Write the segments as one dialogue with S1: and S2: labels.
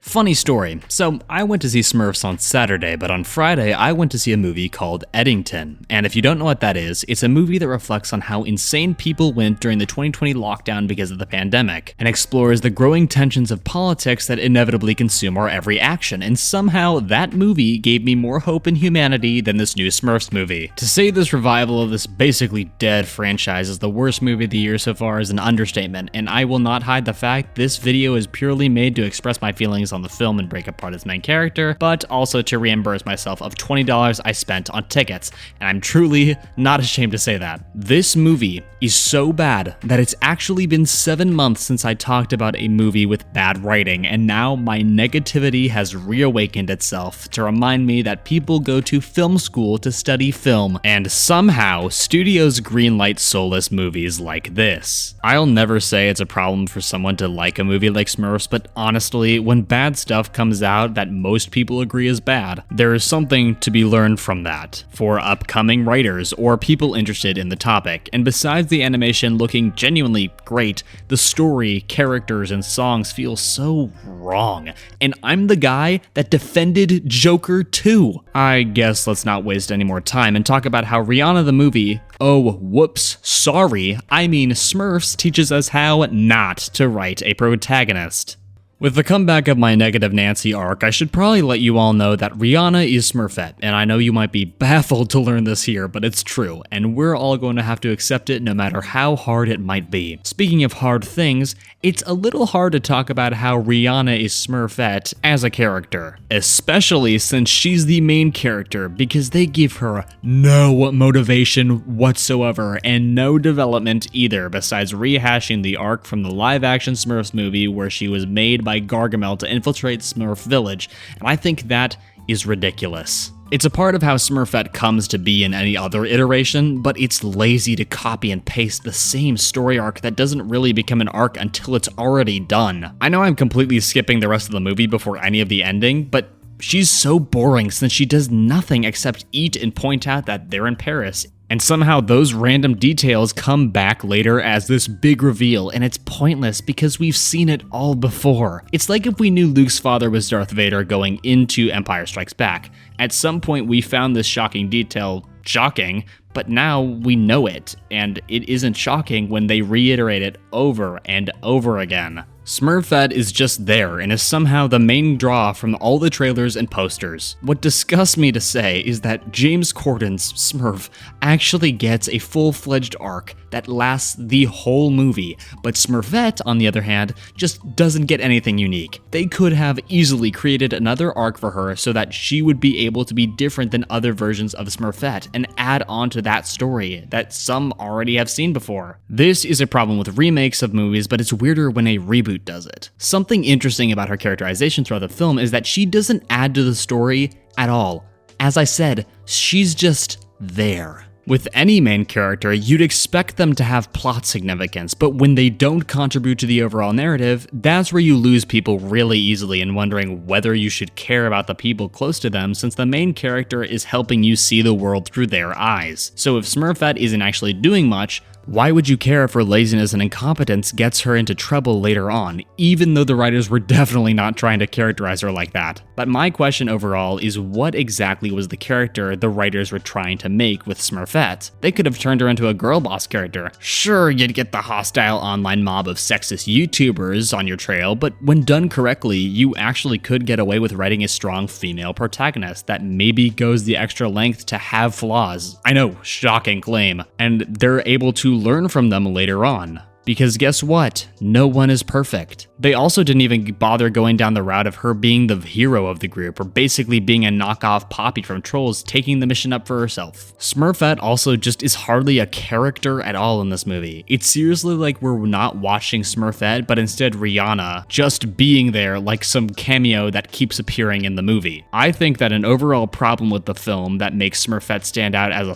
S1: Funny story. So I went to see Smurfs on Saturday, but on Friday I went to see a movie called Eddington. And if you don't know what that is, it's a movie that reflects on how insane people went during the 2020 lockdown because of the pandemic, and explores the growing tensions of politics that inevitably consume our every action. And somehow that movie gave me more hope in humanity than this new Smurfs movie. To say this revival of this basically dead franchise is the worst movie of the year so far is an understatement, and I will not hide the fact this video is purely made to express my feelings on the film and break apart its main character, but also to reimburse myself of $20 I spent on tickets, and I'm truly not ashamed to say that. This movie is so bad that it's actually been 7 months since I talked about a movie with bad writing, and now my negativity has reawakened itself to remind me that people go to film school to study film, and somehow studios greenlight soulless movies like this. I'll never say it's a problem for someone to like a movie like Smurfs, but honestly, when bad stuff comes out that most people agree is bad, there is something to be learned from that for upcoming writers or people interested in the topic. And besides the animation looking genuinely great, the story, characters, and songs feel so wrong. And I'm the guy that defended Joker 2. I guess let's not waste any more time and talk about how Rihanna the movie, oh whoops, sorry, I mean Smurfs, teaches us how not to write a protagonist. With the comeback of my Negative Nancy arc, I should probably let you all know that Rihanna is Smurfette, and I know you might be baffled to learn this here, but it's true, and we're all going to have to accept it no matter how hard it might be. Speaking of hard things, it's a little hard to talk about how Rihanna is Smurfette as a character, especially since she's the main character, because they give her no motivation whatsoever and no development either, besides rehashing the arc from the live-action Smurfs movie where she was made by Gargamel to infiltrate Smurf Village, and I think that is ridiculous. It's a part of how Smurfette comes to be in any other iteration, but it's lazy to copy and paste the same story arc that doesn't really become an arc until it's already done. I know I'm completely skipping the rest of the movie before any of the ending, but she's so boring since she does nothing except eat and point out that they're in Paris. And somehow those random details come back later as this big reveal, and it's pointless because we've seen it all before. It's like if we knew Luke's father was Darth Vader going into Empire Strikes Back. At some point we found this shocking detail shocking, but now we know it, and it isn't shocking when they reiterate it over and over again. Smurfette is just there and is somehow the main draw from all the trailers and posters. What disgusts me to say is that James Corden's Smurf actually gets a full-fledged arc that lasts the whole movie, but Smurfette, on the other hand, just doesn't get anything unique. They could have easily created another arc for her so that she would be able to be different than other versions of Smurfette and add on to that story that some already have seen before. This is a problem with remakes of movies, but it's weirder when a reboot does it. Something interesting about her characterization throughout the film is that she doesn't add to the story at all. As I said, she's just there. With any main character, you'd expect them to have plot significance, but when they don't contribute to the overall narrative, that's where you lose people really easily in wondering whether you should care about the people close to them, since the main character is helping you see the world through their eyes. So if Smurfette isn't actually doing much, why would you care if her laziness and incompetence gets her into trouble later on, even though the writers were definitely not trying to characterize her like that? But my question overall is, what exactly was the character the writers were trying to make with Smurfette? They could have turned her into a girl boss character. Sure, you'd get the hostile online mob of sexist YouTubers on your trail, but when done correctly, you actually could get away with writing a strong female protagonist that maybe goes the extra length to have flaws. I know, shocking claim. And they're able to learn from them later on. Because guess what? No one is perfect. They also didn't even bother going down the route of her being the hero of the group, or basically being a knockoff Poppy from Trolls taking the mission up for herself. Smurfette also just is hardly a character at all in this movie. It's seriously like we're not watching Smurfette, but instead Rihanna just being there like some cameo that keeps appearing in the movie. I think that an overall problem with the film that makes Smurfette stand out as a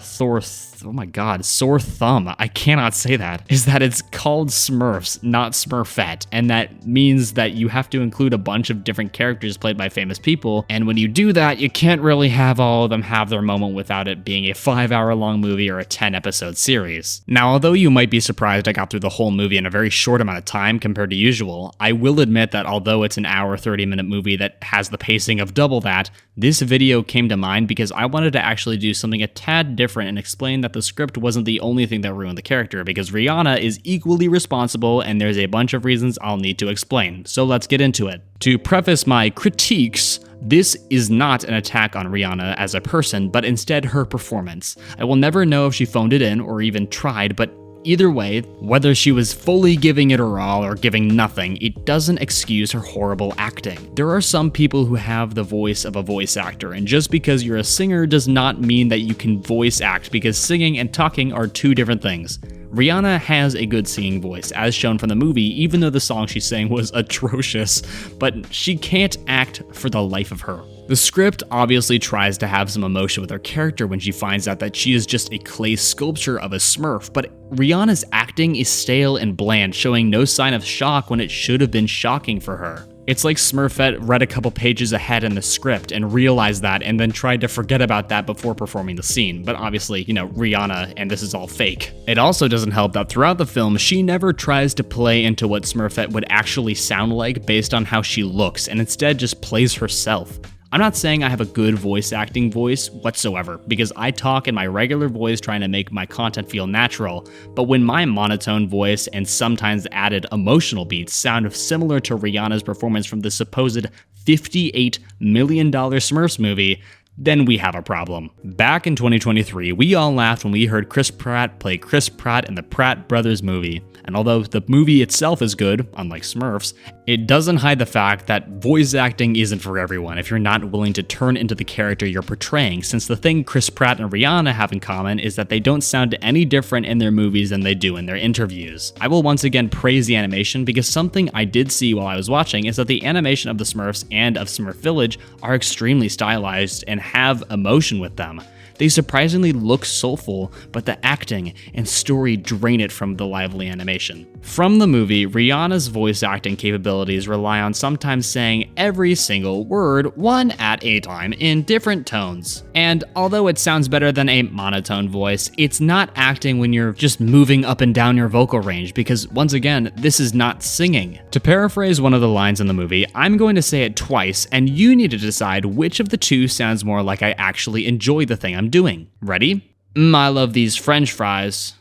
S1: oh my god, sore thumb, I cannot say that, is that it's called Smurfs, not Smurfette, and that means that you have to include a bunch of different characters played by famous people, and when you do that, you can't really have all of them have their moment without it being a 5-hour-long movie or a 10-episode series. Now, although you might be surprised I got through the whole movie in a very short amount of time compared to usual, I will admit that although it's an hour 30-minute movie that has the pacing of double that, this video came to mind because I wanted to actually do something a tad different and explain that the script wasn't the only thing that ruined the character, because Rihanna is equally responsible and there's a bunch of reasons I'll need to explain. So let's get into it. To preface my critiques, this is not an attack on Rihanna as a person, but instead her performance. I will never know if she phoned it in or even tried, but either way, whether she was fully giving it her all or giving nothing, it doesn't excuse her horrible acting. There are some people who have the voice of a voice actor, and just because you're a singer does not mean that you can voice act, because singing and talking are two different things. Rihanna has a good singing voice, as shown from the movie, even though the song she sang was atrocious, but she can't act for the life of her. The script obviously tries to have some emotion with her character when she finds out that she is just a clay sculpture of a Smurf, but Rihanna's acting is stale and bland, showing no sign of shock when it should have been shocking for her. It's like Smurfette read a couple pages ahead in the script and realized that and then tried to forget about that before performing the scene, but obviously, Rihanna, and this is all fake. It also doesn't help that throughout the film, she never tries to play into what Smurfette would actually sound like based on how she looks, and instead just plays herself. I'm not saying I have a good voice acting voice whatsoever, because I talk in my regular voice trying to make my content feel natural, but when my monotone voice and sometimes added emotional beats sound similar to Rihanna's performance from the supposed $58 million Smurfs movie, then we have a problem. Back in 2023, we all laughed when we heard Chris Pratt play Chris Pratt in the Pratt Brothers movie. And although the movie itself is good, unlike Smurfs, it doesn't hide the fact that voice acting isn't for everyone if you're not willing to turn into the character you're portraying, since the thing Chris Pratt and Rihanna have in common is that they don't sound any different in their movies than they do in their interviews. I will once again praise the animation, because something I did see while I was watching is that the animation of the Smurfs and of Smurf Village are extremely stylized and have emotion with them. They surprisingly look soulful, but the acting and story drain it from the lively animation. From the movie, Rihanna's voice acting capabilities rely on sometimes saying every single word one at a time in different tones. And although it sounds better than a monotone voice, it's not acting when you're just moving up and down your vocal range, because once again, this is not singing. To paraphrase one of the lines in the movie, I'm going to say it twice, and you need to decide which of the two sounds more like I actually enjoy the thing I'm doing. Ready? I love these French fries.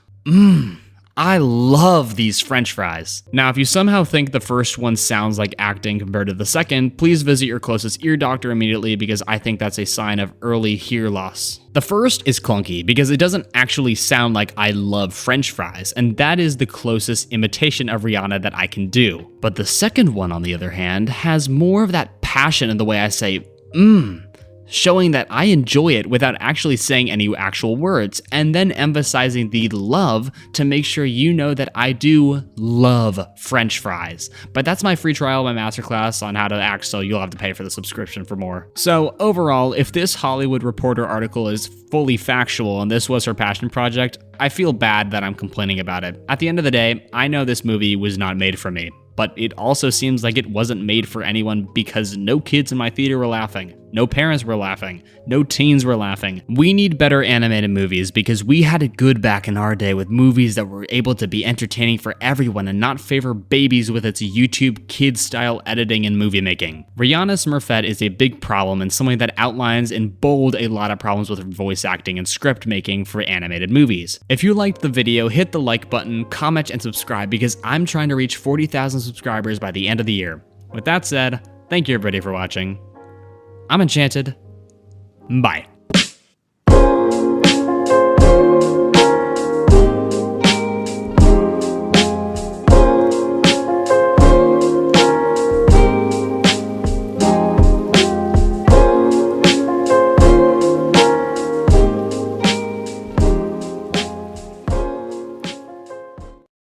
S1: I love these French fries. Now, if you somehow think the first one sounds like acting compared to the second, please visit your closest ear doctor immediately, because I think that's a sign of early hear loss. The first is clunky because it doesn't actually sound like I love French fries, and that is the closest imitation of Rihanna that I can do. But the second one, on the other hand, has more of that passion in the way I say, showing that I enjoy it without actually saying any actual words, and then emphasizing the love to make sure you know that I do love French fries. But that's my free trial, my masterclass on how to act, so you'll have to pay for the subscription for more. So overall, if this Hollywood Reporter article is fully factual and this was her passion project, I feel bad that I'm complaining about it. At the end of the day, I know this movie was not made for me, but it also seems like it wasn't made for anyone, because no kids in my theater were laughing. No parents were laughing. No teens were laughing. We need better animated movies, because we had it good back in our day with movies that were able to be entertaining for everyone and not favor babies with its YouTube kid-style editing and movie making. Rihanna Smurfette is a big problem, and something that outlines in bold a lot of problems with voice acting and script making for animated movies. If you liked the video, hit the like button, comment, and subscribe, because I'm trying to reach 40,000 subscribers by the end of the year. With that said, thank you everybody for watching. I'm enchanted. Bye.